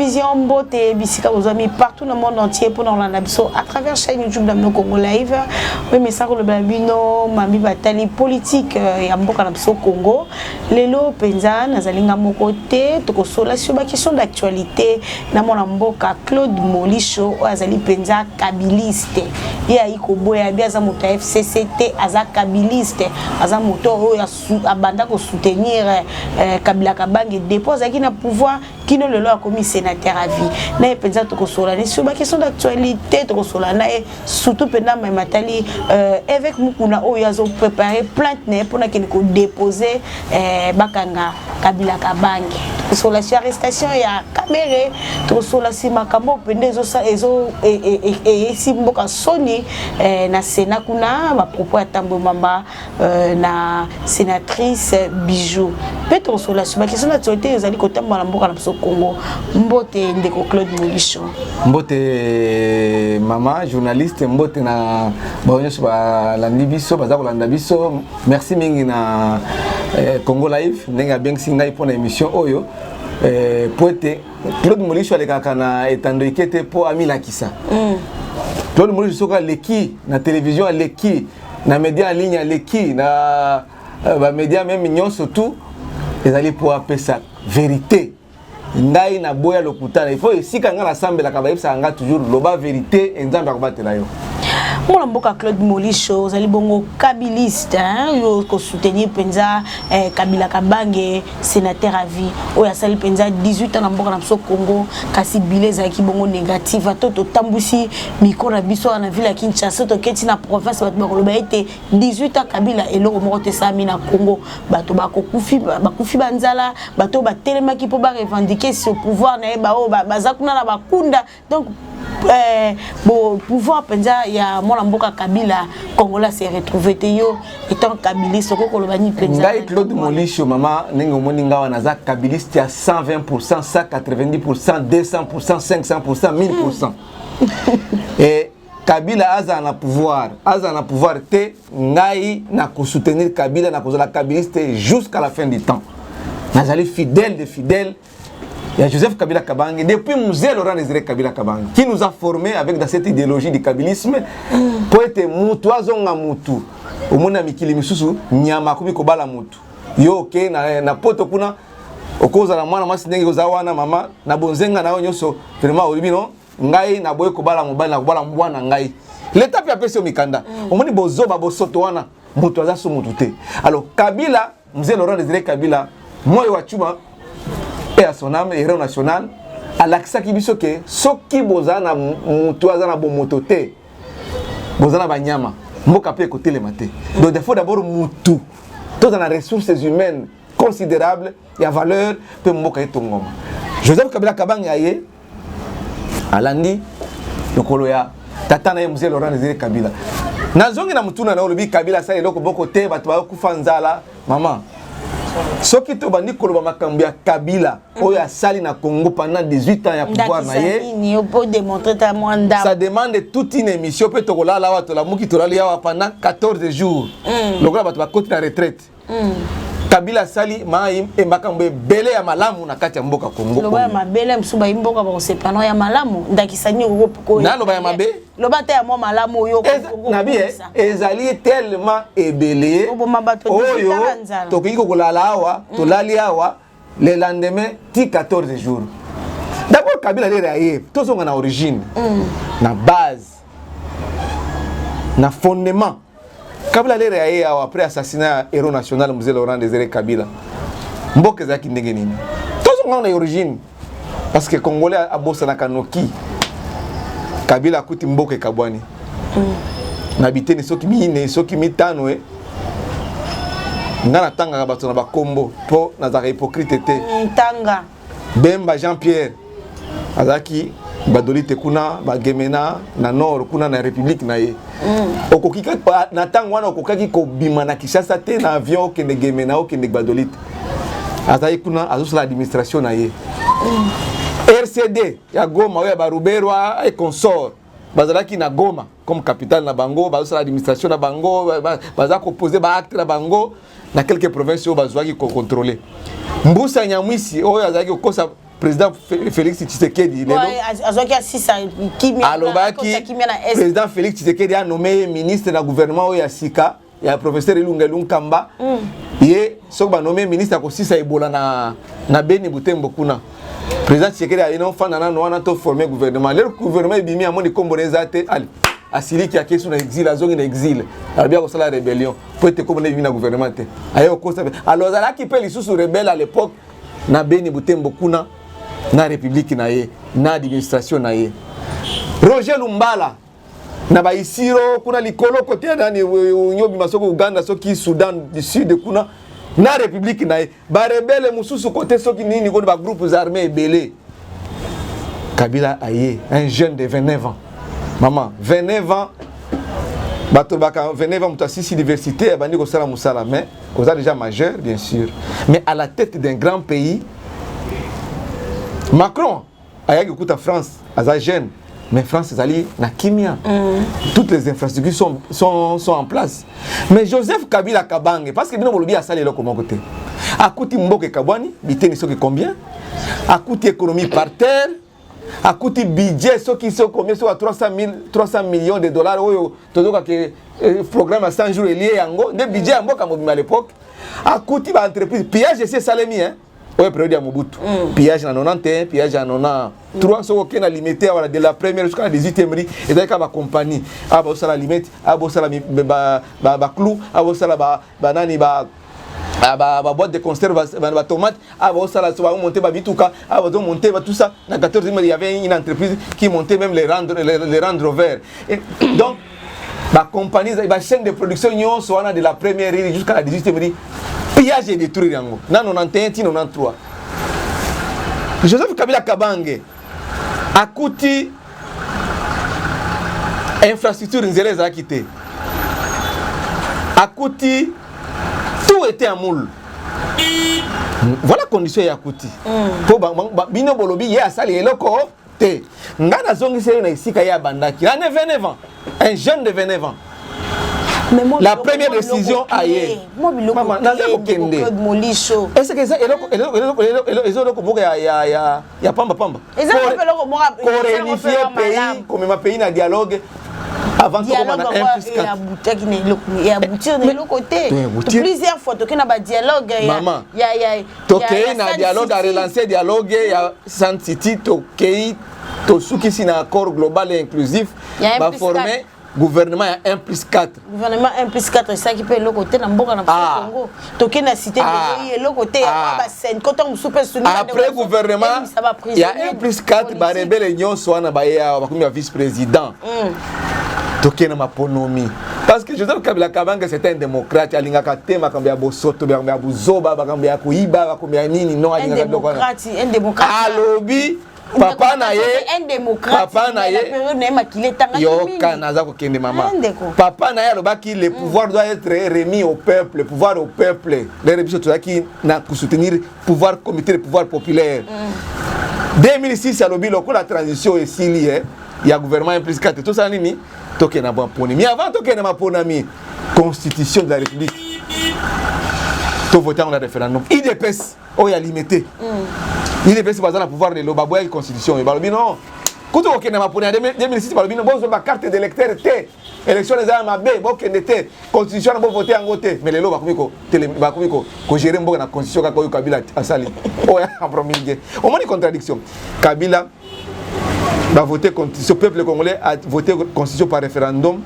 Vision Mbote bisika aux amis partout dans le monde entier pour dans l'anabiso à travers chaîne YouTube d'Amno Congo Live. Oui mais ça le babino mami batali politique ya mboka na biso Congo. Lelo penza nazalinga mokote tokosola sur ba question d'actualité na mona mboka Claude Molisho azali penza kabiliste. Ya iko boya biaza moto FCCT aza kabiliste aza moto oyo abanda ko soutenir Kabila Kabange dépose qui na pouvoir qui ne le a commis sénateur à vie. Na penza to kosola ni sur ba question d'actualité to kosola na surtout pendant ma matali avec mukuna oyo azo préparer plainte ne pour na ki ko déposer bakanga Kabila Kabange. Kosola sur arrestation ya caméra to kosola si makambo pende ezo si mboka soni na Sénat kuna ba propos atambo mamba na sénatrice Bijou. Peut-être sur la question d'actualité ils allaient côté mwana mboka na biso Congo. Mbote ndeko Claude Molisho. Mbote mama journaliste mbote na baonyo ba landi biso baza ko landa biso. Merci mingi na Congo Live ndenga bien singa ipona émission oyo. Poete Claude Molisho alekaka na etando ikete po amila kisa. Claude Molisho soka leki na télévision leki na média en ligne leki na ba média même nyonso tout ezali pour appeler ça vérité. Ngai na boya lokutana il faut esika nga na sambela ka bayebisa nga toujours loba vérité enzamba ko batela yo. Mon mboka Claude Molisho zali bongo kabiliste yo ko soutenir penza Kabila Kabange sénateur à vie oya sali penza 18 ans na mboka na biso Congo kasi bileza ki bongo négatif to tambusi miko na biso na ville ya Kinshasa to keti na province bato bakoloba ete 18 ans Kabila eloko moko te sami na Congo bato bakokufi banzala bato batelemaki po ba revendiquer ce pouvoir na ba o bazakuna na bakunda donc bon pouvoir penza ya mwana mboka Kabila Congolais s'est retrouvé yo étant kabiliste ko kolobani penza ngai Claude Molisho mama ningo moninga wana za kabiliste à 120%, 190%, 200%, 500%, 1000%. Et Kabila aza na pouvoir te ngai na ko soutenir Kabila na ko la kabiliste jusqu'à la fin du temps. Nazali fidèle de fidèle. Il y a Joseph Kabila Kabange, depuis Musée Laurent Désiré Kabila Kabange, qui nous a formés avec dans cette idéologie du kabilisme, pour être mutu, azonga mutu, au mona mikili misusu, nyama kubi kobala mutu. Yo ok, na poto kuna, okoza na mwana masi nenge ozawana mama, na bonzenga na onyoso, vraiment olibino, ngai na boye kobala mobali na kobala mwana ngai. L'état puis après c'est au mikanda. Au moni bozo babo soto wana, mutu azasu mutu te. Alors Kabila, Musée Laurent Désiré Kabila, moi yo achuma à son âme héros national à l'accès qui biso que soki bozana mutuaza na bomotote bozana banyama mboka pe côté le maté donc il faut d'abord mutu tous dans les ressources humaines considérables et à valeur pe mboka etongoma Joseph Kabila Kabange aye alandi lokolo ya tata na Musée Laurent Désiré Kabila nazongi na mutuna na olobi Kabila sa eloko boko te bato ba kufanzala mama soki to bandi koloba makambo ya Kabila oyo asali na Congo pendant 18 ans ya pouvoir na ye pour démontrer ta mandat ça demande toute une émission peut to kolala wa to la muki to la ya pendant 14 jours lokola bato ba koti na retraite Kabila sali mai e makambo bele ya malamu na kati ya mboka Congo loba ya mabele msuba imboka ba sepano ya malamu ndakisani ko na loba ya mabe loba te ya mo malamu yo ko na bien ezali tellement ebele oyo to kiko kolala awa to lali awa le lendemain ti 14 jours d'abord Kabila lere aye to songa na origine na base na fondement Kabila lere aye après assassinat héros national Musée Laurent Désiré Kabila mboka zaki ndenge nini to songa na origine parce que Congolais a bossa na kanoki Kabila kuti mboka kabwani na biteni soki mine soki mitano ngana tanga bato na bakombo po na za hypocrite te tanga Bemba Jean-Pierre azaki badolite kuna bagemena na nord kuna na république na ye okokika na tango wana okokaki ko bima na Kinshasa te na avion ke gemena o ke badolite azaki kuna azosala administration na ye RCD ya Goma ya Baruberwa et consort bazalaki na Goma comme capitale na bango bazosala administration na bango bazako composer ba acte na bango na quelques provinces où bazwaki ko contrôler Mbusa Nyamwisi oyo azaki kosa président Félix Tshisekedi président Félix Tshisekedi a nommé ministre du gouvernement ya Sika ya professeur Ilunga Kamba ye sok ba nommé ministre ko sisa Ebola na Beni Butembo kuna président Tshisekedi a non fana na wana to former gouvernement le gouvernement bimi amoni komboneza te ali asili qui a question exil azongi na exil abia ko sala rébellion pour te comme na gouvernement te ayo ko sabe alors ala qui peut lisusu rebelle à l'époque na Beni Butembo kuna na république na ye na administration na ye Roger Lumbala na ba isiro kuna likolo côté ndani nyobi masoko Uganda soki Soudan du Sud kuna na république na ye ba rebelle mususu côté soki nini ko ba groupes armés belé Kabila aye un jeune de 29 ans maman 29 ans bato baka 29 ans mutasisi diversité bandi ko sala musala mais vous êtes déjà majeur bien sûr mais à la tête d'un grand pays Macron ayaki kuta France aza jeune mais France ezali na kimia toutes les infrastructures sont en place mais Joseph Kabila Kabange parce que bino bolobi asali eloko moko te akuti mboke kabwani biteni soki combien akuti économie par terre akuti budget soki combien so 300 millions de dollars oyo tozoka ke programme à 100 jours lié yango nde budget ya mboka mobima à l'époque akuti ba entreprise pillage c'est salemi hein ouais période ya Mobutu pillage na 91 pillage na 93 so okena limité wala de la première jusqu'à la 18e ri et d'ailleurs ba compagnie aba sala limite aba sala ba clou aba sala ba nani ba boîte de conserve ba tomate aba sala so ba monter ba bituka aba do monter ba tout ça na 14e il y avait une entreprise qui montait même les Land Rover et donc ba compagnie ba chaîne de production nyonso wana de la première ri jusqu'à la 18e ri pillage et détruire yango na 91 ti 93 Joseph Kabila Kabange akuti infrastructure nzela ezalaki te akuti tout était à moule voilà condition ya akuti po bino bolobi ye asali eloko te nga nazongisa na esika ya bandaki na 29 ans un jeune de 29 ans mais moi, la première décision aye maman naza kokende est-ce que ça eloko boka ya pamba réunifier pays comme ma pays na dialogue avant que on a un plus 4 il y a boutir de l'autre côté plusieurs fois toke na ba dialogue ya toke na dialogue à relancer dialogue ya San City toke to suki sina accord global et inclusif va former gouvernement ya 1+4 gouvernement 1+4 ça qui peut le côté na mboka na Congo toke na cité de le côté ba scène quand on super soumis après gouvernement il y a 1+4 ba rebelle nyonso wana ba ya ba vice président toke na maponomi parce que Joseph Kabila Kabange c'était un démocrate alingaka te makambo ya bosoto ya buzoba makambo ya kuiba makambo ya nini non alingaka un démocrate alobi papa na ye un démocrate papa na ye yoka naza kokende mama papa na ye alobaki le pouvoir doit être remis au peuple le pouvoir au peuple les biso tozaki na soutenir pouvoir comité de pouvoir populaire 2006 alobi lokola transition esili ya gouvernement 1+4 tout ça nini toke na baponi mais avant toke na maponami constitution de la république to voter en référendum IDPS oya limité IDPS bazana pouvoir de lobaboya constitution et balobi non kuto okende maponi en 2006 balobi non bozo ba carte d'électeur te élection les a mabe bokende te constitution na bo voter en gote mais lelo bakomi ko gérer mboka na constitution ka ko Kabila asali oya promulguer au moins une contradiction Kabila va voter constitution peuple congolais a voté constitution par référendum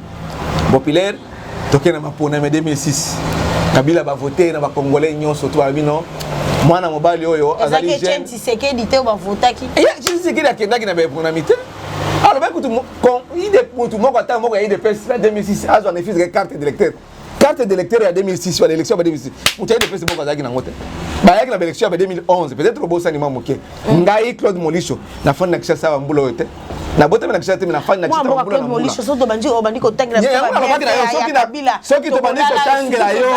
populaire toke na maponi en 2006 Kabila va voter na ba congolais nyonso to abino mwana mobali oyo azali jeune Tshisekedi te ba votaki ya Tshisekedi akendaki na ba economité alors ba kutu ide mutu moko ata moko ya IDPS 2006 azo na fils carte d'électeur ya 2006 à l'élection de 2006 mutu IDPS moko azaki na ngote ba yaki na élection ya 2011 peut-être robosa ni mamuke ngai Claude Molisho na fond na kishasa wa mbulo yote na bote na kishasa na fond na kishasa wa mbulo Claude Molisho so to bandi ko tangira soki to bandi ko tangira yo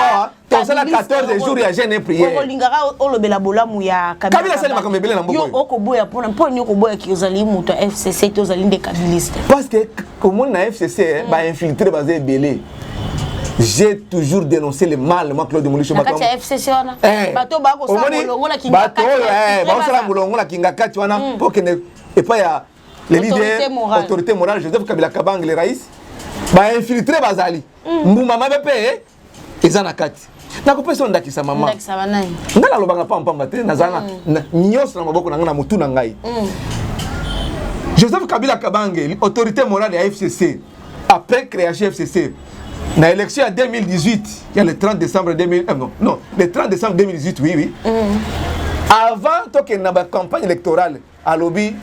tosala 14 jours ya jeûne et prière olingaka olobela bolamu ya Kabila sali makambo ebele na mboko yo okoboya pona okoboya ki ozali mutu FCC to ozali nde kabiliste parce que comme na FCC ba infiltrer bazé ebele j'ai toujours dénoncé le mal, moi Claude Moulicho. Bato FCC wana. Bato bako sa mulongo la kinga. Bato bako sa mulongo la kinga kati wana pour que ne et pas ya les leaders autorité morale Joseph Kabila Kabang le raïs ba infiltrer bazali. Mbuma mabepe ezana kati. Nakopesa ndakisa mama. Ndakisa banani. Ngala lobanga pamba te nazana nyos na maboko na mutu na ngai. Joseph Kabila Kabange, autorité morale de la FCC, après création FCC, dans l'élection en 2018, il y a le 30 décembre 2018, oui. Avant que y ait une campagne électorale, à lobby,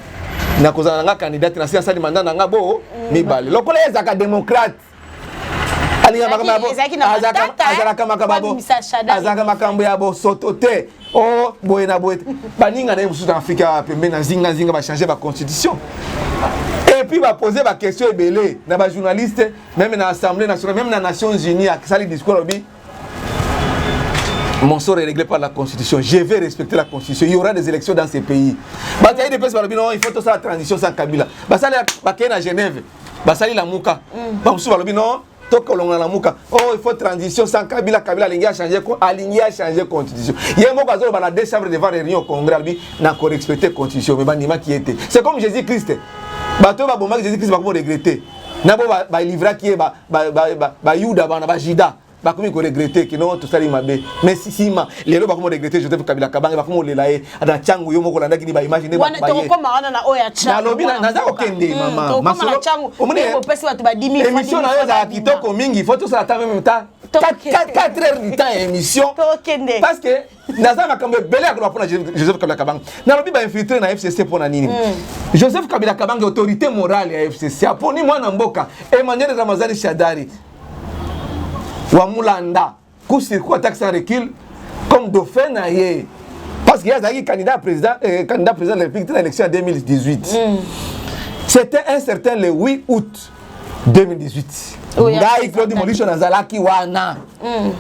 il y a un candidat qui a un mandat, il y a un démocrate. Et puis va poser ma question belé na ba journaliste même dans l'Assemblée nationale même dans les Nations Unies qui sali discours obi mon sort est réglé par la Constitution, je vais respecter la Constitution, il y aura des élections dans ces pays. Bah il y a des personnes qui non il faut toute la transition sans Kabila. Bah ça ba à Genève, bah ça la muka. Bah on souba non oh, il faut transition sans Kabila. Kabila aligné à changer la constitution. Il y a un mot qui a 2 décembre devant la réunion au Congrès, il n'a pas respecté la constitution, mais il qui était. C'est comme Jésus-Christ. Jésus-Christ va regretter. Il va livrer qui est Yuda, Jida. Bah comment il regretter que non tout ça il m'a bé mais si ma les lois comment regretter je devais Kabila Kabanga bah comment les là dans changu yo moko landa kini ba imaginer ba ba ye comme na oya changu na lobi na za okende mama masolo omoni pesi watu ba 10 000 émission na yo za kitoko mingi faut tout ça attend même temps 4 heures du temps émission parce que naza makambe belé akolo pona Joseph Kabila Kabanga na lobi ba infiltrer na FCC pona nini Joseph Kabila Kabanga autorité morale ya FCC aponi mwana mboka Emmanuel Ramazani Shadari Wamulanda, coup circuit attaque sans recul, comme dauphin naïe. Parce qu'il y a un candidat président de la République dans l'élection en 2018. C'était un certain le 8 août 2018. Ngai Claude Moulicho Nazalaki wana.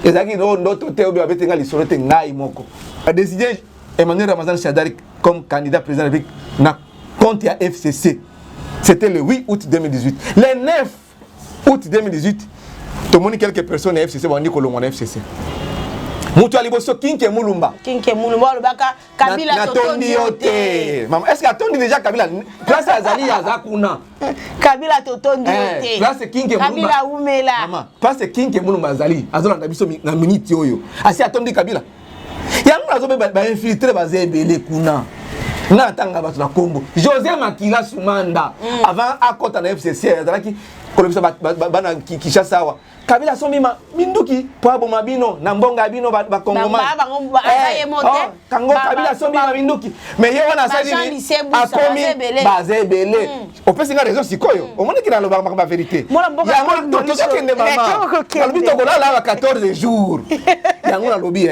Ezaki no ndoto te obi abetenga lisolo te ngai moko. A décidé Emmanuel Ramazan Shadari comme candidat président de la République na compte à FCC. C'était le 8 août 2018. Le 9 août 2018, tout le monde quelques personnes à FCC vont dire que l'on est FCC. Mutu aliboso Kinke Mulumba. Kinke Mulumba lobaka Kabila totondiote. Maman, est-ce que atondi déjà Kabila? Place Azali Azakuna. Kabila totondiote. Place Kinke Mulumba. Kabila umela. Maman, place Kinke Mulumba Azali. Azola ndabiso na minute yoyo. Asi atondi Kabila. Yango azobe ba infiltrer ba zebele kuna. Na tanga bato na Kombo. José Makila Sumanda avant akota na FCC azalaki kolobisa bana Kishasawa. Kabila somima minduki poabo mabino na mbonga bino ba Kongoma. Kango Kabila somima minduki. Mais ye wana sa dini akomi bazebele. Opesi nga raison sikoyo. Omoni kina loba ba vérité. Yango tozo kende mama. Kalobi tokola la 14 jours. Yango na lobi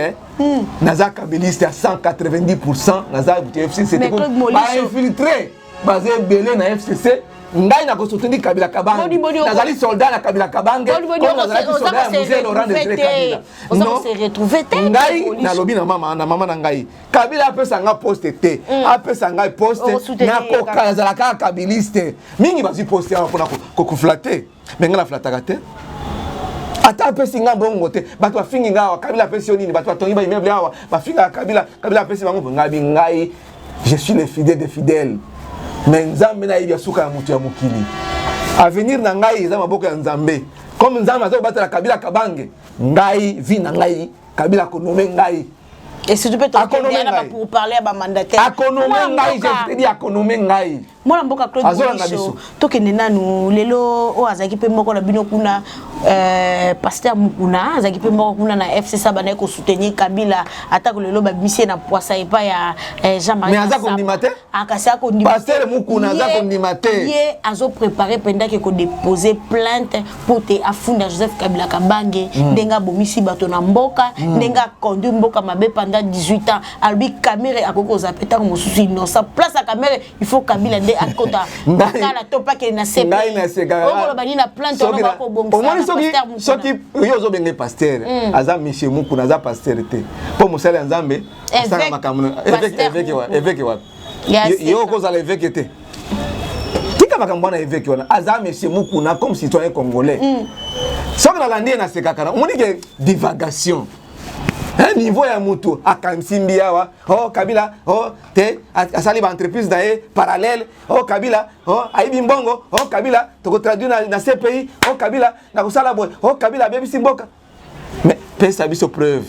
naza kabiliste à 190% naza FCC c'était ba infiltré bazebele na FCC. Ngai na kosutuni Kabila Kabanga nazali soldat na Kabila Kabanga comme nazali soldat ya musée Laurent Désiré Kabila on s'est retrouvé ngai na lobi na mama na ngai Kabila apesa nga poste te apesa ngai poste na kokazala ka kabiliste mingi bazi poste ya pona ko flatter mais nga la flataka te ata apesi nga bongo te bato bafingi nga Kabila apesi nini bato batongi ba immeuble awa bafinga Kabila apesi bango ngai je suis le fidèle des fidèles. Mais Nzambe na ibi asuka ya mutu ya mukili. Avenir na ngai eza maboko ya Nzambe. Comme Nzambe azo batela Kabila Kabange, ngai vi na ngai Kabila konome ngai. Et si tu peux t'entendre pour parler à ma mandataire. Akonome ngai, je te dis akonome ngai. Moi mboka Claude Moulicho tokende nanu lelo o azaki pe moko na bino kuna pasteur mukuna azaki pe moko kuna na FCC bana ko soutenir Kabila atako lelo ba misie na poisa epa ya Jean-Marie. Mais azako ndimate akasa ko ndimate pasteur mukuna azako ndimate ye azo préparer pendant que ko déposer plainte pour te afunda Joseph Kabila Kabange ndenga bomisi bato na mboka ndenga conduire mboka mabe pendant 18 ans albi caméra akoko zapeta ko mosusu innocent place à caméra il faut Kabila akota kala topa ke na sepe ongo bani na plante on va ko bongisa soki yo zo benge pasteur aza monsieur muku na za pasteur te po musala Nzambe asala makamu évêque wa yo ko za évêque te tika makambo na évêque wana aza monsieur Mukuna comme citoyen congolais soki na landi na sekakana omoni ke divagation un niveau ya mutu akansimbi awa oh Kabila oh te asali ba entreprise na ye parallèle oh Kabila oh aibi mbongo oh Kabila toko traduire na CPI oh Kabila na kusala boy oh Kabila bebisi mboka mais pesa biso preuve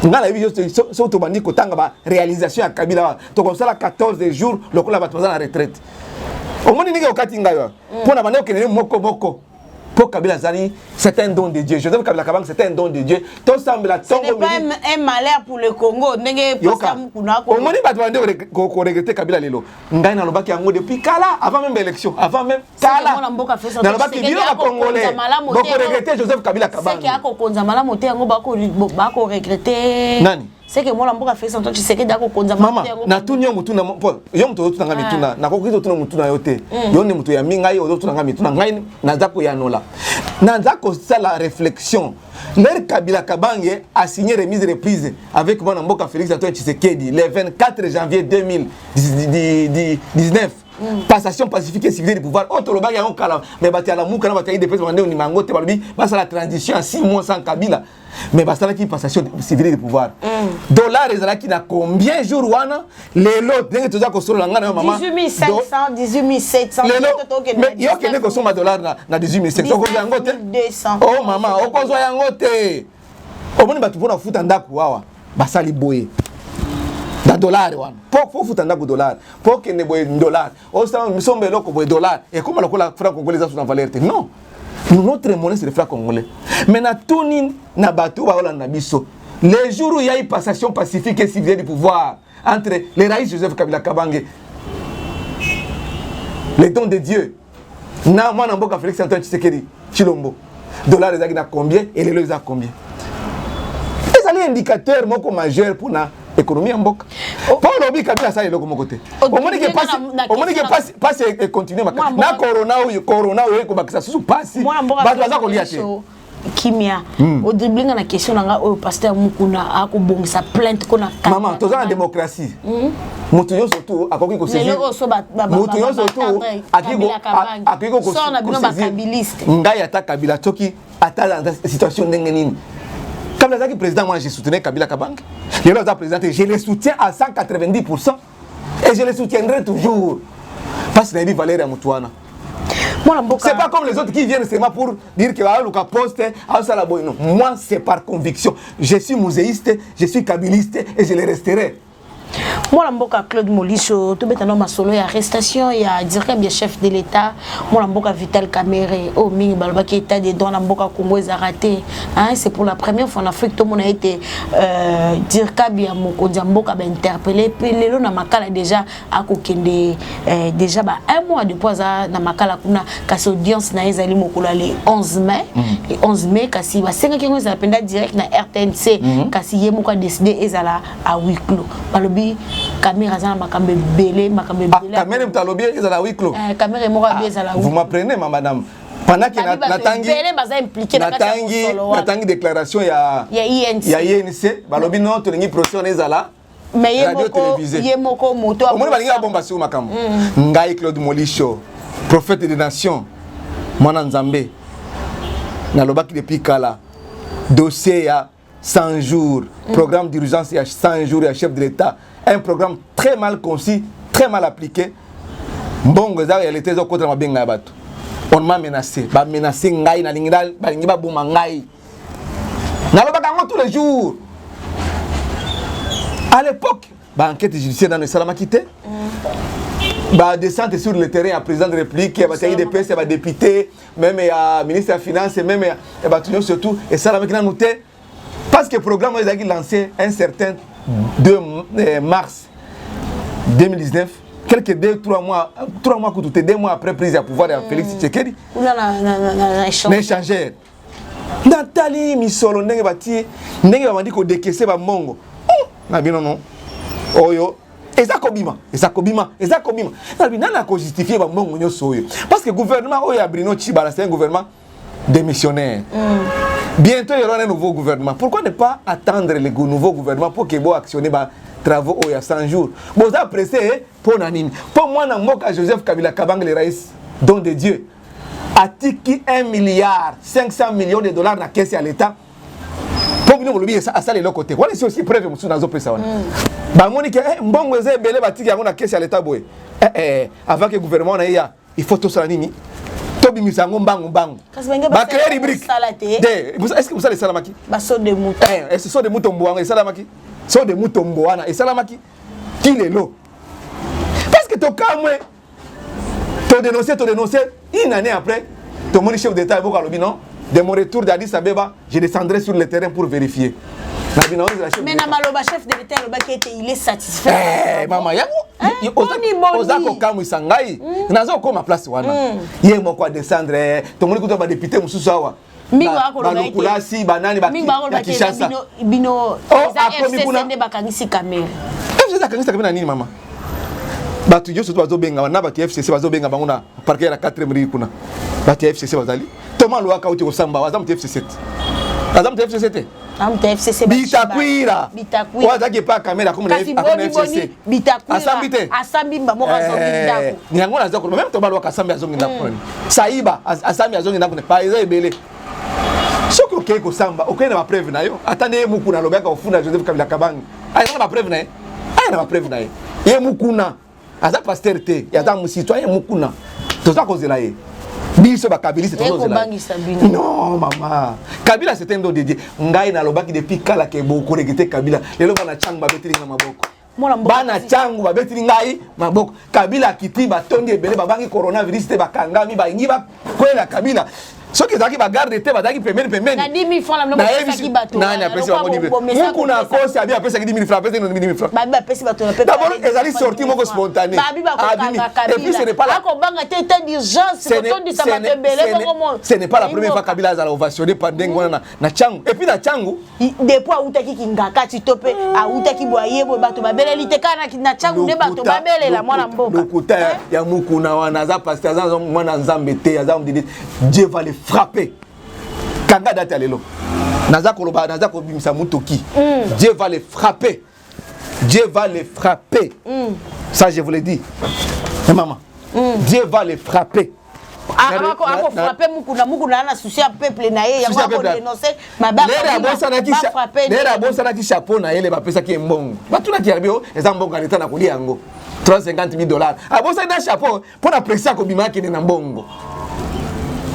ngala biso so to bandi ko tanga ba réalisation ya Kabila to ko sala 14 jours lokola ba toza na retraite omoni ninge okati ngayo pona bande okene moko pour Kabila Zali, c'est un don de Dieu. Joseph Kabila Kabang, c'est un don de Dieu. Tout semble la tombe. Ce n'est pas un malheur pour le Congo. Au moment où on regrette Kabila Lelo, Ngaï n'a pas depuis Kala, avant même l'élection, avant même Kala. N'a pas qui vient à Congolais. Donc on regrette Joseph Kabila Kabang. C'est qu'il y a Konzamala Moté, on va regretter. Nani? C'est que moi, je fait tu sais que d'accord Maman, na tout nyom mutuna yom to tuna mituna na kokito tuna mutuna yote yone mutu ya minga yo tuna nga mituna ngai na zako ya nola na zako sala réflexion leur Kabila Kabange a signé remise reprise avec mon mboka Félix Antoine Tshisekedi le 24 janvier 2019 passation pacifique et civile du pouvoir autre lobaki ya kala mais bati ala muka na bati de pesa mande ni mangote balobi basa la transition en 6 mois sans Kabila mais basa la qui passation civile du pouvoir dollar ezala qui na combien jours wana lelo ndenge toza ko solo ngana maman 18500 18700 mais yo kene ko soma dollar na 18700 ko yangote 200 oh maman okozwa yangote omoni batu pona futa ndaku wawa basali boye da dollar wana pour futa ndaku dollar pour que ne boye dollar o sa misombe loko boye dollar et comme la franc congolais ça sous valeur non notre monnaie c'est le franc congolais mais na tuni na bato ba na biso les jours où il y a eu passation pacifique et civile du pouvoir entre les raïs Joseph Kabila Kabange les dons de Dieu na mwana mboka Félix Antoine Tshisekedi Chilombo dollar ezaki na combien et les lois à combien c'est un indicateur moko majeur pour na économie en mboka pour lobi Kabila ça eloko moko te omoni ke passe et continue na corona oyo ko bakisa susu passe ba baza ko lia te kimia au dribbling na question nga o pasteur Mukuna akobongisa plainte kona maman toza na démocratie mutu yo surtout akoki ko saisir mutu yo surtout akiko ko so na bino ba kabiliste ngai ata Kabila toki ata dans situation ndenge nini Kabila zaki président moi je soutenais Kabila Kabange le là président je le soutiens à 190% et je le soutiendrai toujours parce que la vie Valérie Mutwana. C'est pas comme les autres qui viennent seulement pour dire que Luka poste non. Moi c'est par conviction. Je suis muséiste, je suis kabiliste et je le resterai. Moi Mboka Claude Molicho, tout bétano ma solo ya arrestation ya direct bien chef de l'état. Moi Mboka Vital Kamere, oh mingi balba qui état des dans Mboka Congo est raté. Hein, c'est pour la première fois en Afrique tout le monde a été direct bien Moko Mboka ba interpellé puis lelo na makala déjà a kokende déjà ba un mois depuis ça na makala kuna kasi audience na ezali mokolo le 11 mai et 11 mai kasi ba 5 kingo za penda direct na RTNC kasi ye moko décidé ezala à huis clos. Balobi caméra za makambe belé caméra mtalobi ezala huis clos caméra moko ezala vous m'apprenez madame pendant que natangi déclaration ya INC balobi non to ngi procès ezala mais radio télévisée ye moko moto omoni balinga bomba sur makambo ngai Claude Molicho prophète des nations mwana nzambe nalobaki depuis kala dossier ya 100 jours, programme d'urgence il y a 100 jours, il y a chef de l'État, un programme très mal conçu, très mal appliqué. Bon, réalité contre ma benga bato. On m'a menacé, ba menacé ngai na lingral, ba ngiba buma ngai. Na loba kango tous les jours. À l'époque, ba enquête judiciaire dans le Salamakité. Bah descente sur le terrain à président de la République, il y a des DPS, il y a des députés, même il y a ministre des Finances, même il y a surtout et ça la mec noté. Parce que le programme a été lancé un certain 2 mars 2019, quelques 2-3 mois, 2 mois après prise de pouvoir de Félix Tshisekedi. L'échangeur. Nathalie Misolo, n'est-ce pas dit qu'on décaissait ba mongo. Non. Oyo. Et ça kobima. Nana ko justifier ba mongo nyoso yo. Parce que le gouvernement Oya Bruno Tshibala c'est un gouvernement démissionnaire. Bientôt, il y aura un nouveau gouvernement. Pourquoi ne pas attendre le nouveau gouvernement pour qu'il soit actionné travaux il y a 100 jours. Bon, ça pressé pour Nanine. Pour moi, dans mon cas, Joseph Kabila Kabang, le raïs, don de Dieu, a tiki 1 milliard 500 millions de dollars dans la caisse à l'État. Pour nous, le à ça, les côtés. Voilà, c'est aussi preuve, monsieur, dans notre ça. Bah, Monique, bon, vous avez belé bâti dans la caisse à l'État, boy. Avant que le gouvernement n'aille, il faut tout ça, Nini. Tobi Misango, bang, bang. Bah, créer rubrique. Est-ce que vous savez les salamaki? Bah, ce sont des moutons. Est-ce que ce sont des moutons bois et salamaki? Ce sont des moutons bois et salamaki. Qui est l'eau? Parce que ton cas, moi, t'as dénoncé, une année après, ton mon chef d'État, il va non? De mon retour d'Addis Abeba, je descendrai sur le terrain pour vérifier. Mais Namaloba, chef de l'État, il est satisfait. Maman, il y a Ozako Kamu Sangai. Il y a ma place. Il y a mon quoi descendre. Tout le monde est député Moussawa. Banokulasi, Banani, Bakishasa. Bino, FCC Bakangisi Kamel. FCC Bakangisi Kamel, Nini, maman. Batu yo surtout bazobenga na batu FCC bazobenga bangona parquet la 4e rue kuna. Batu FCC bazali. Thomas Loaka uti kosamba wazam FCC. Azam FCC. Am FCC Bitakwira. Wazaki pa kamera comme les FCC. Bitakwira. Asambite. Asambi bamoka zongi ndako. Nyango na zako même Thomas Loaka asambi azongi ndako. Saiba asambi azongi ndako ne pa eza ebele. Soko ke ko samba, okay na ba preuve na yo. Atande mukuna lobeka ofunda Joseph Kabila Kabangi. Ai na ba preuve na ye. Ai na ba preuve na ye. Ye mukuna. Aza pasteur te, yaza mu citoyen mukuna. Toza kozela ye. Biso ba Kabila c'est tozo zela. Non maman. Kabila c'est un don dédié. Ngai na lobaki depuis kala ke boko regete Kabila. Lelo bana changu ba betiri nga maboko. Bana changu ba betiri ngai maboko. Kabila kiti ba tondi ebele ba bangi coronavirus te ba kangami ba ingi ba kwela Kabila. Ce qui est qui va garder te va qui pemene. Na 10 000 francs la mnoko pesa ki bato. Na ni apesi wango nibe. Muku na kosi abi apesa ki 10 000 francs, apesa 10 000 francs. Ba apesi bato na pesa. D'abord ezali sorti moko spontané. Et puis ce n'est pas la banga tete d'urgence, c'est ton du sabate belé comme ce n'est pas la première fois Kabila a ovationné par Dengo na Changu. Et puis na Changu, depuis utaki kingaka titope, a utaki boye bo bato ba belé litekana na Changu ne bato ba belé la mwana mboka. Lokuta ya muku na wana za pasteur za mwana nzambete ya za mdidi. Dieu va les frapper. Kanga date alelo. Naza koloba naza ko bimisa mutoki. Dieu va les frapper. Dieu va les frapper. Ça je vous l'ai dit. Et maman. Dieu va les frapper. Ako frapper mukuna na souci à peuple na ye yango ko dénoncer mabaka. Nera bosa na ki chapeau na yele ba pesa ki mbongo. Batuna ki arbio eza mbongo aleta na kulia yango. $350,000. Abosa na chapeau pour na pression ko bimaki na mbongo.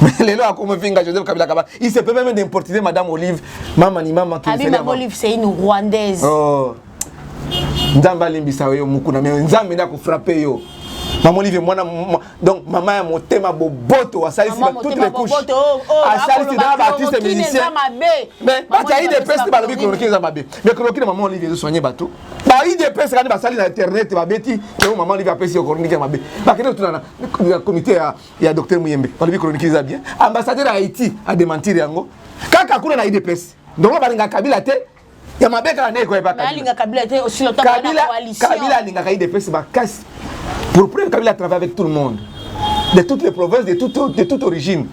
Mais les lois comme Finga Joseph Kabila Kaba, il se peut même d'importer Madame Olive, maman ni maman qui Madame Olive c'est une Rwandaise. Oh. Nzamba limbisa yo mukuna mais nzamba nda ko frapper yo. Maman Olive moi donc maman ya motema boboto asali toutes les couches. Asali dans l'artiste musicien. Mais bataille de peste ba lobi chronique nzamba be. Mais chronique maman Olive zo soigner bateau. Ba i de peste quand ba sali na internet ba beti que maman Olive apesi chronique mabe. Ba kene tout na comité ya docteur Muyembe. Ba lobi chronique za bien. Ambassadeur Haïti a démentir yango. Kaka kuna na i de peste. Donc ba linga Kabila te ya mabeka na ko ba Kabila. Kabila te aussi le temps de la coalition. Kabila linga ka i de peste ba casse. Pour preuve, Kabila travaille avec tout le monde, de toutes les provinces, de toute origine.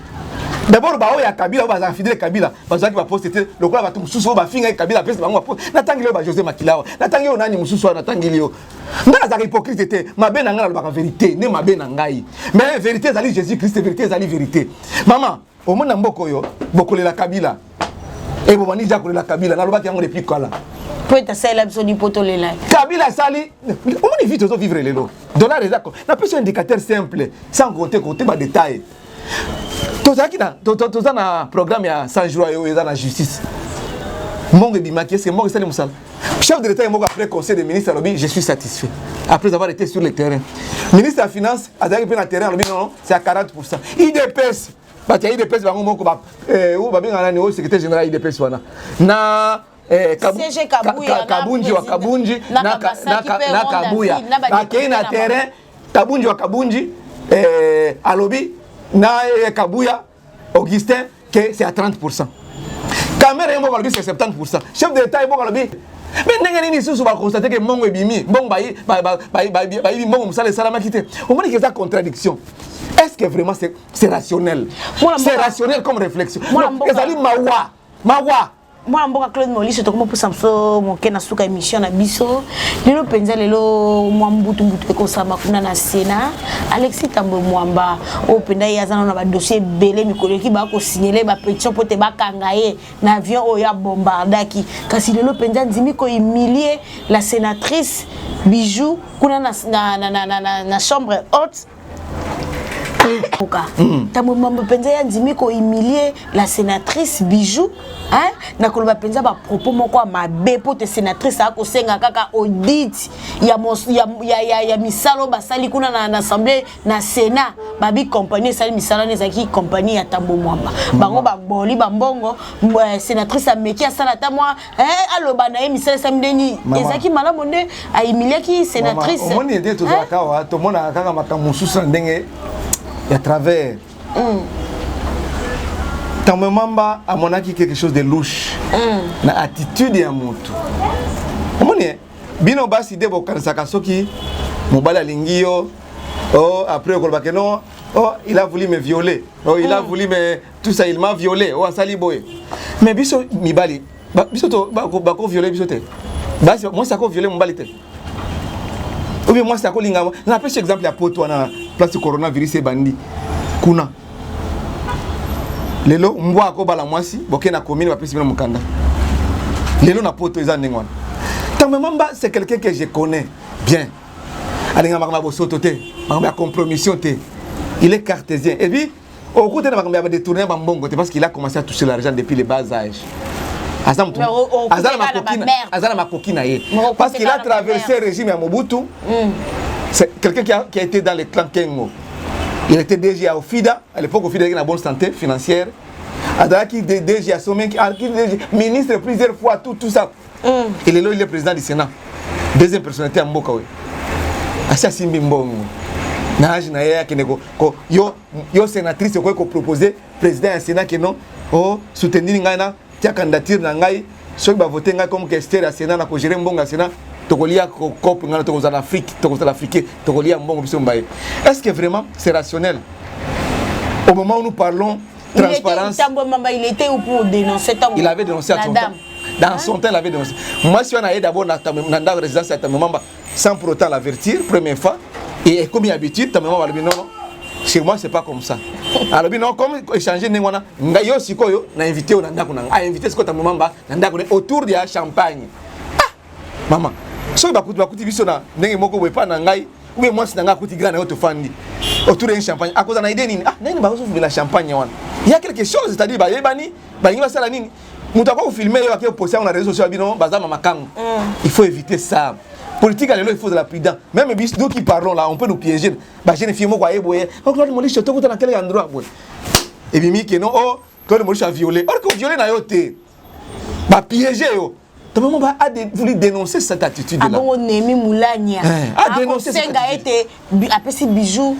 D'abord, bah, il y a Kabila, bah, fidèle Kabila, bah, qui va poster le quoi, bah, tout sous bah, finir Kabila, après, bah, n'attendez bah, José Makila, n'attendez on a ni moussou, n'attendez Léo. N'a pas hypocrite était, ma ben n'anga la vérité, ne ma ben n'angaï. Mais vérité, c'est Jésus-Christ, vérité, c'est vérité. Maman, au monde n'a beaucoup yo, beaucoup la Kabila. Et bon, ni Jacques la Kabila, n'a pas qui a depuis quoi là. Peut-être c'est l'absolu potoler là. Kabila Sali, on évite de vivre les lots. Dollar les accords. N'a pas un indicateur simple, sans compter ma détail. Tout ça qui n'a, tout ça na programme il y a 100 jours et dans la justice. Mon bimaki, c'est moi qui Salim Moussal. Chef de l'État et moi après conseil des ministres, je suis satisfait. Après avoir été sur le terrain. Ministre de la Finance, a dit que le terrain, non, c'est à 40%. IDPS, bah tiens IDPS, bah mon combat, où bah bien on a secrétaire général IDPS wana. Na Kabunji wa Kabunji na Kabuya bakei na terrain Kabunji wa Kabunji alobi na Kabuya Augustin que c'est à 30%. Caméra est moko c'est 70%. Chef de l'État est moko alobi mais ndenge nini susu ba constater que mongo ebimi mongo bayi mongo musala salama kité. On m'a dit que ça contradiction. Est-ce que vraiment c'est rationnel? C'est rationnel comme réflexion. Ezali mawa moi mboka Claude Molis to comme pour samso mon kena suka émission na biso lelo penza lelo mwa mbutu ko sama kuna na Sénat Alexis Tambo Mwamba o penda yazana na ba dossier belé mikolo ki ba ko signaler ba pétition pour te ba kangaye na avion o ya bombardaki kasi lelo penza ndimi ko humilier la sénatrice Bijou kuna na chambre haute. Tambo Mwamba penza ya ndimi ko humilier la sénatrice Bijou hein na koloba penza ba propos moko mabe pour te sénatrice a ko senga kaka audit ya misalo basali kuna na assemblée na Sénat babi compagnie sali misala nezaki compagnie ya Tambo Mwamba bango ba boli ba mbongo sénatrice ameki asala ta moi hein aloba na misala samdeni ezaki malamu nde a humilier ki sénatrice on est tout ça ka to mona kaka makamu susa ndenge à travers Tambo Mwamba a monaki quelque chose de louche na attitude ya mutu omoni bino basi debo kansaka soki mobala lingio oh après ko bakeno oh il a voulu me violer oh il a voulu me tout ça il m'a violé oh asali boye mais biso mibali biso to ba ko violer biso te basi moi ça ko violer mobali te ou bien moi ça ko linga na pêche exemple ya poto na place coronavirus e bandi kuna lelo mbwa ko bala mwasi boke na commune ba pesi bino mukanda lelo na poto eza ndengwana Tambo Mwamba c'est quelqu'un que je connais bien alinga makamba bosoto te makamba compromission te il est cartésien et puis au côté na makamba détourner ba mbongo te parce qu'il a commencé à toucher l'argent depuis le bas âge azana makokina ye parce qu'il a traversé le régime à Mobutu. C'est quelqu'un qui a été dans le clan Kengo. Il était DG à Ofida, à l'époque Ofida avait une bonne santé financière. Adaki DG à Sommen, ministre plusieurs fois, tout ça. Et il est président du Sénat. Deuxième personnalité à Mboka. Asa Simbi Mbongo. Nage na ya kenego ko yo sénatrice ko proposer président du Sénat que non oh soutenir ngana tia candidature na ngai soki ba voter ngai comme questeur à Sénat na ko gérer Mbongo à Sénat. Tokolia cop ngana tokoza en Afrique, tokoza l'Afrique, tokolia mbongo biso mbaye. Est-ce que vraiment c'est rationnel? Au moment où nous parlons transparence, il était où pour dénoncer Tambo? Il avait dénoncé à son temps. Dans son temps, il avait dénoncé. Moi, si on a d'abord dans la résidence à Tambo Mwamba sans pour autant l'avertir, première fois, et comme d'habitude, Tambo Mwamba va dire non, chez moi c'est pas comme ça. Alors non, comme échanger nengwana, ngayo sikoyo na invité au nanda kuna, a invité ce que Tambo Mwamba nanda kuna autour de la champagne. Ah, maman. So bakuti biso na ndenge moko boye pa na ngai ou bien moi si na ngai akuti grand na yo to fandi autour de champagne à cause na idée nini nani ba so la champagne wana il y a quelque chose c'est-à-dire ba yebani ba ngi ba sala nini mutu akoko filmer yo akio poster na réseaux sociaux bino bazama makango il faut éviter ça politique à l'élo il faut de la prudence même bis nous qui parlons là on peut nous piéger ba jeune fille moko ayeboye oh Claude Molis to ko na quel endroit boye et bimi que non oh Claude Molis a violé or que violé na yo te ba piéger yo Tambo Mwamba a voulu dénoncer cette attitude-là. Ah bon, on est mis Moulania. A dénoncé cette attitude. Après Bijou,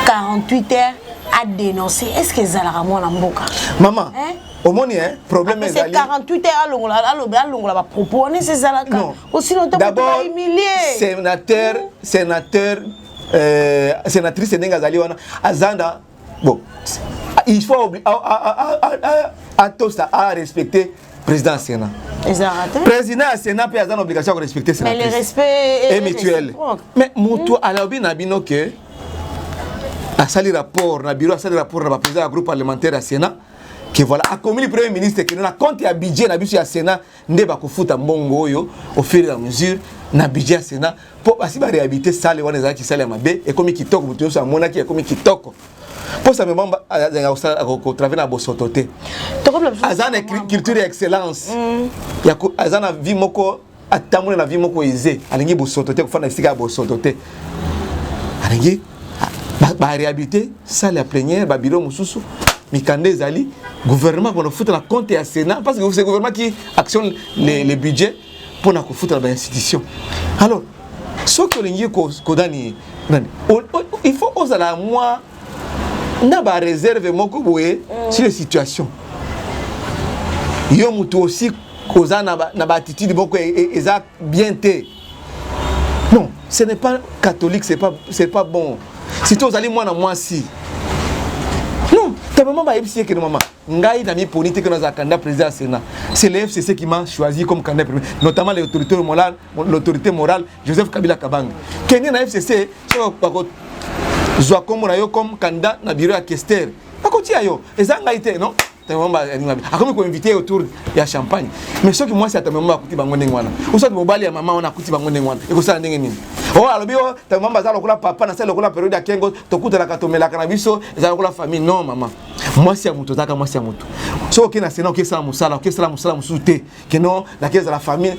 48 heures, a dénoncé. Est-ce que Zalara Mwana Mboka? Maman, au moins, problème est c'est 48 heures, on va proposer ces Zalaka. Non. Aussi longtemps qu'on va humilier. Sénatrice Ndengazali wana Azanda. Bon, il faut à respecter président Sénat. Président Sénat peut avoir l'obligation de respecter Sénat. Mais le respect est mutuel. Mais Moutou Alaobi Nabino que a sali rapport na bureau a sali rapport na président du groupe parlementaire à Sénat que voilà a commis le premier ministre que na compte ya budget na biso ya Sénat nde ba ko futa mbongo oyo au fur et à mesure na budget ya Sénat pour basi ba réhabiliter salle wana za ki salle mabe et comme kitoko mutu yo sa mona ki comme kitoko. Pour ça, Mwamba a travaillé dans Bosoto. Azana culture et excellence. Azana vie moko atamuna na vie moko aisée. Alingi Bosoto ko fana sika Bosoto. Alingi ba réhabiliter ça la plénière ba bureau mususu mikande zali gouvernement pour foutre la compte à Sénat parce que c'est le gouvernement qui actionne les budgets pour na ko foutre la institution. Alors ce que lingi ko dani il faut oser la moi n'a pas réserve moko boye sur les situations. Yo mutu aussi causa na ba attitude moko exact bien té. Non, ce n'est pas catholique, c'est pas bon. Si tu allez moi na moi si. Non, Ta maman va épicier que maman. Ngai n'a mis politique dans un candidat président au Sénat. C'est le FCC qui m'a choisi comme candidat premier, notamment l'autorité morale Joseph Kabila Kabang. Kenyan na FCC, comme candidat na bureau à Kester. Pas côté ayo. Et ça ngai non? A comme qu'on invité autour ya champagne. Mais ce que moi c'est ta maman akuti bango ndengwana. Osa mobali ya maman on akuti bango ndengwana. Et ko ça ndenge nini? Oh alobi o ta maman bazalo kola papa na selo kola période ya kengo tokuta la katomela kana biso ezalo kola famille non maman. Moi c'est moto zaka moi c'est moto. So que na sena OK ça musala musute que non la caisse de la famille.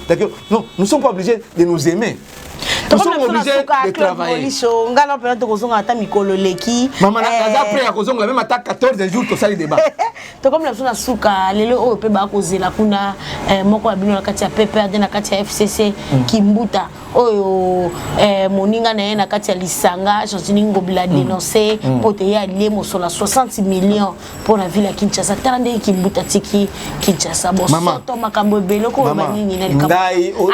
Non, nous sommes pas obligés de nous aimer. Nous sommes obligés de travailler. Ngana pena to kozonga ata mikolo leki. Maman na après ya kozonga même ata 14 jours to sali débat. To comme la sona suka lelo o pe ba kozela kuna moko ya bino na kati ya PPRD na kati ya FCC Kimbuta oyo moninga na ye na kati ya lisanga Chantini Ngobila dénoncé pote ya lemo sur la 60 millions pour la ville ya Kinshasa tande Kimbuta tiki Kinshasa bo soto makambo belo ko ba nini na likambo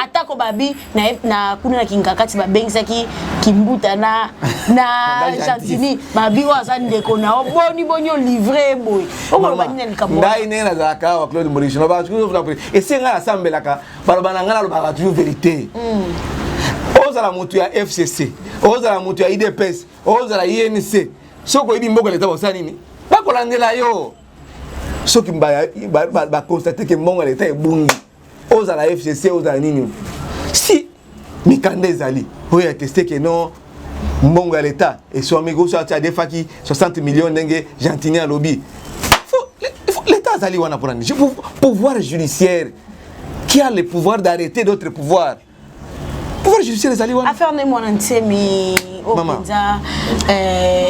atako babi na kuna na kingakati ba bengisaki Kimbuta na Chantini babi wa zande ko na boni bonyo livrer boy o ko ba nini na likambo ndai nena za ka wa Claude Maurice no ba et c'est ngala sambelaka balobana ngala lo ba toujours vérité ozala mutu ya FCC ozala mutu ya IDPS ozala INC soko ibi mboko leta bosa nini bakolandela yo soki ba constater que mbongo leta ebungi ozala FCC ozala nini si mikande ezali oyo attester que non mbongo ya leta et so amigo so atia defaki 60 millions ndenge Gentini alobi l'état azali wana pour nini pouvoir judiciaire qui a le pouvoir d'arrêter d'autres pouvoirs. Pouvoir judiciaire les alliés. Affaire ne moi n'entemi au Benza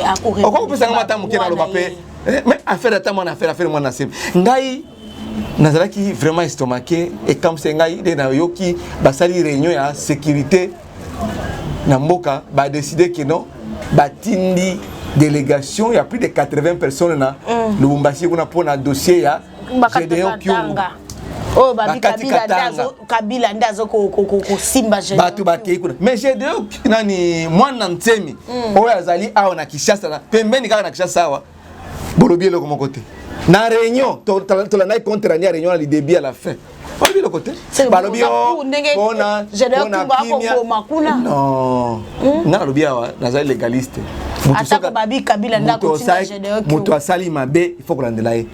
à courir. Pourquoi vous pensez que madame qui na le papé mais affaire data mon affaire moi nasem. Ngai nazala qui vraiment estomaqué et comme c'est ngai de na yoki basali réunion ya sécurité na mboka ba décider que non batindi délégation il y a plus de 80 personnes na Lubumbashi kuna pour un dossier ya GDO Kyungu. Oh babi Kabila ndazo ko simba je batu bakei kuna mais j'ai deux nani mwana ntemi oyo azali awa na Kinshasa na pembeni kaka na Kinshasa wa bolobi le comme côté na réunion to la nai contre la réunion à début à la fin bolobi le côté balobi ona makuna non na lobi awa nazali légaliste atako babi Kabila ndako tinda je muto asali mabe il faut que landela ye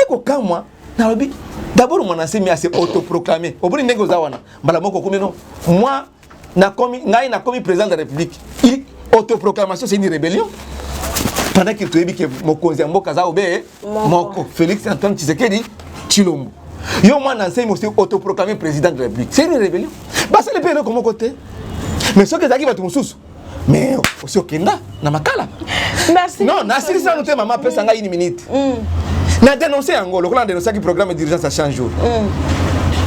ko kamwa na lobi. D'abord, mon ancien s'est autoproclamé. Au bout d'un moment, moi, na commis président de la République. Autoproclamation, c'est une rébellion. Pendant qu'il te dit que mon cousin Mbokaza Obé, mon Félix Antoine Tshisekedi, Chilombo. Yo, moi, ancien s'est autoproclamé président de la République. C'est une rébellion. Bah, c'est le pays de mon côté. Mais ce que tu as dit, tu mais aussi au Kenda, na makala. Merci. Non, na siri ça nous maman peut s'engager une minute. Na dénoncé en Angola, on a dénoncé que le programme d'urgence à 100 jours.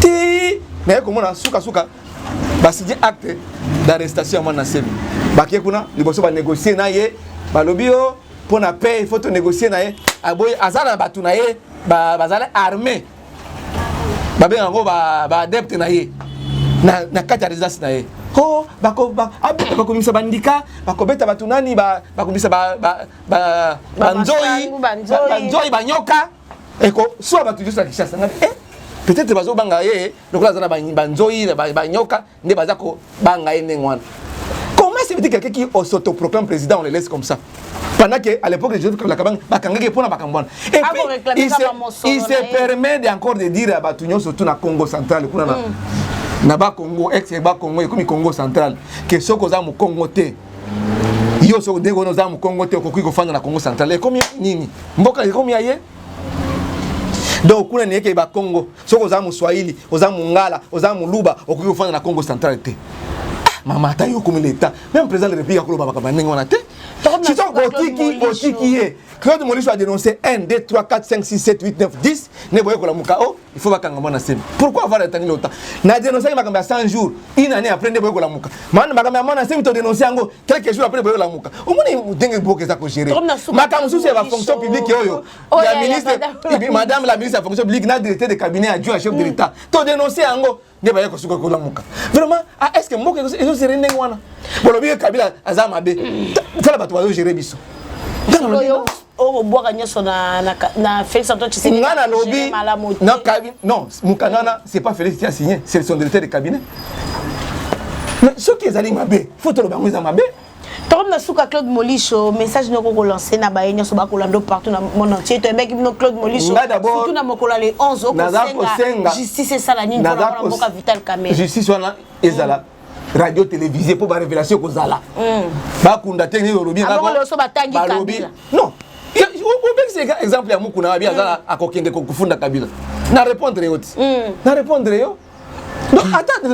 Ti, mais comment on a souka, bah c'est un acte d'arrestation à mon ancien. Bah qui est qu'on a, les bossons va négocier naie, bah l'obio pour na paix, il faut te négocier naie. Aboy azala batu naie, bah bazala armé. Bah bien en gros bah adepte naie, na catarisation naie. Oh, bako komisa bandika, bako beta batu nani bako komisa banzoi banyoka. Eko soit batu juste la Kinshasa. Peut-être bazo banga ye, donc là zana banzoi banyoka, ne bazako banga ye nengwana. Comment c'est peut-être quelqu'un qui s'autoproclame président, on le laisse comme ça? Pendant que à l'époque les gens comme la kabang bakangeke pona bakambwana. Et puis il se permet encore de dire à batunyo surtout na Congo central kuna na Naba Congo, ex-Eba Congo, et comme Congo central, que ce qu'on a au Congo té. Yo so de gono za mu Congo té ko ko fanda na Congo central. Et comme nini? Mboka comme yaye. Donc kuna ne ke ba Congo, so ko za mu Swahili, oza mu Ngala, oza mu Luba, ko ko fanda na Congo central té. Mama ta yo comme l'état. Même président de la République ko ba ka banenga na té. Si ton otiki est Claude Maurice a dénoncé 1, 2, 3, 4, 5, 6, 7, 8, 9, 10. Ne voyez que la Mukao, il faut pas qu'on ait. Pourquoi avoir attendu longtemps? N'a dénoncé ma 100 jours, une année après, ne voyez que la Muka. Man, ma caméra, on a dénoncé quelques jours après, la Muka. Au moins, vous devez beaucoup ça pour gérer. Ma caméra, c'est la fonction publique. La ministre, madame la ministre de la fonction publique, n'a directeur de cabinet adjoint à chef de l'État. Tu as dénoncé en gros. Ne voyez que ce que la Muka. Vraiment, est-ce que moi, je suis rendu wana? Bon, le bien Kabila, Azamabe, ça va gérer biso. au bois sur na Félix Antoine Tshisekedi. Ngana lobby. Non, Mukangana c'est pas Félix qui a signé, c'est son directeur de cabinet. Mais ce qui est allé mabé, faut te le bango za mabé. Tom na souka Claude Molicho, message no ko lancer na bayenyo so ba ko lando partout dans mon entier. To mec no Claude Molicho. Surtout na mokola les 11 au Senga. Justice c'est ça la nini na mboka Vital Kamerhe. Justice wana ezala radio télévisée pour ba révélation ko zala. Ba kunda tengi olobi ngako. Abo lo so batangi Kabila. Non. C'est exemple ya mukuna abi azala akokenge ko kufunda Kabila. Na répondre yoti. Na répondre yo. Donc attends.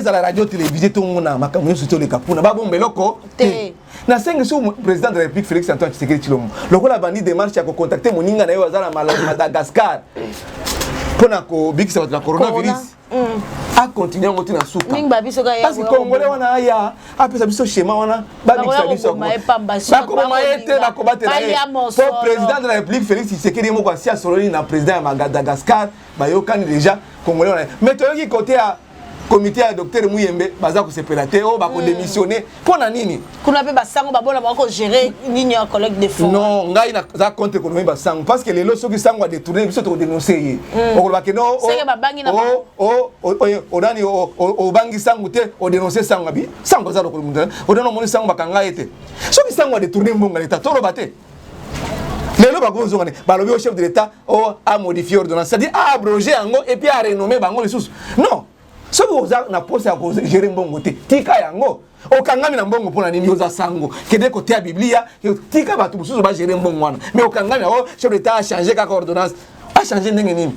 La radio télévisée tout le monde a makamyo sur les kapuna ba bombe loko na senga sous président de la République Félix Antoine Tshisekedi Tshilombo loko la bandi démarche à contacter moninga na yo azala Madagascar pona ko bikisa la coronavirus a continuer ngoti na suka parce que congolais wana aya apesa biso schéma wana ba bikisa biso ba ko maete ba ko batela pour président de la République Félix Tshisekedi moko asia sololi na président ya Madagascar ba yokani déjà congolais wana mais to yoki côté à comité à docteur Mouyembe baza ko sepelate o ba ko démissionner pona nini kuna pe basango babona ba ko gérer nini en collègue de fonds non ngai na za compte économie basango parce que les loso qui sango a détourner biso to dénoncer o ba ke no o dani o bangi sango te o dénoncer sango bi sango za ko munda o dano moni sango bakanga ete so ki sango a détourner mbonga l'état to robate lelo bagonzo ngane balobi au chef de l'état a modifié ordonnance c'est-à-dire a abrogé yango et puis a renommé bango les sous non. Ce que vous avez posé à cause de gérer mbongo te tika yango okangami na mbongo pona nini oza sango kede côté ya biblia tika batu mususu ba gérer mbongo wana mais okangami chef d'état a changé ka ordonnance a changé ndenge nini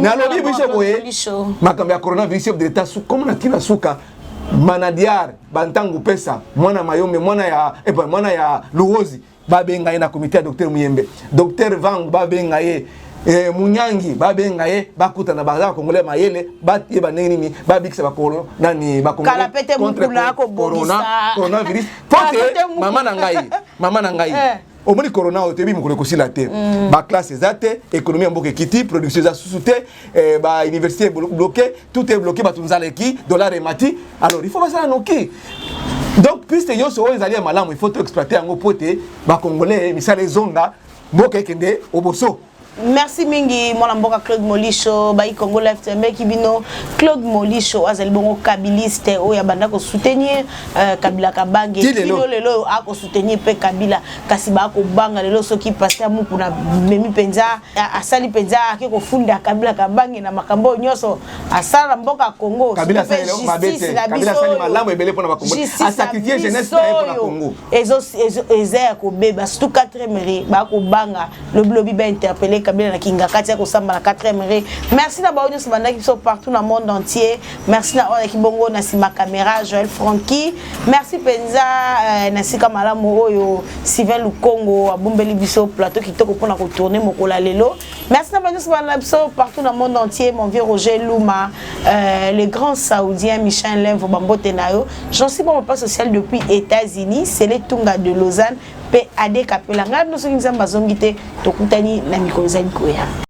na lobi biso boye makambo ya coronavirus chef d'état su comme na kina suka manadiar bantangu pesa mwana mayombe mwana ya luozi ba benga na comité ya docteur Muyembe docteur Vang ba benga ye Munyangi babenga ye bakuta na baza congolais mayele yeba nini babikisa bakolo nani bakongolais contre coronavirus mama na ngai omoni corona otebi mukolo kosila te ba classe ezate économie mboka kiti production za susute ba université bloqué tout est bloqué batunzaleki dollar et mati alors il faut passer à noki donc puisque yo so ezali malamu il faut exploiter yango pote ba congolais misala zonga mboka kende oboso. Merci mingi mon amboka Claude Molicho bayi Congo Left meki bino Claude Molicho azali bongo kabiliste o ya banda ko soutenir Kabila Kabange kilo lelo a ko soutenir pe Kabila kasi ba ko banga lelo soki passer muku na memi penza asali penza ke ko funda Kabila Kabange na makambo nyoso asala mboka Congo Kabila sali mabete Kabila sali malamu ebele pona ba Congo a sacrifier jeunesse na Congo ezo ko beba surtout 4e mairie ba ko banga lobi ba interpeller Kabila na kinga kati ya kosamba na 4e mairie. Merci na baonyo sabanda qui sont partout dans le monde entier. Merci na ona kibongo na sima caméra Joël Francky. Merci penza na sika malamu oyo Sylvain Lukongo abombeli biso plateau qui toko pona ko tourner mokola lelo. Merci na baonyo sabanda partout dans le monde entier. Mon vieux Roger Louma, le grand saoudien Michel Lemvo Bambote nayo. J'en suis pour mon pas social depuis États-Unis, c'est les Tunga de Lausanne. Pe ade kapela ngado so nzamba zongite tokutani na mikolo za likoya.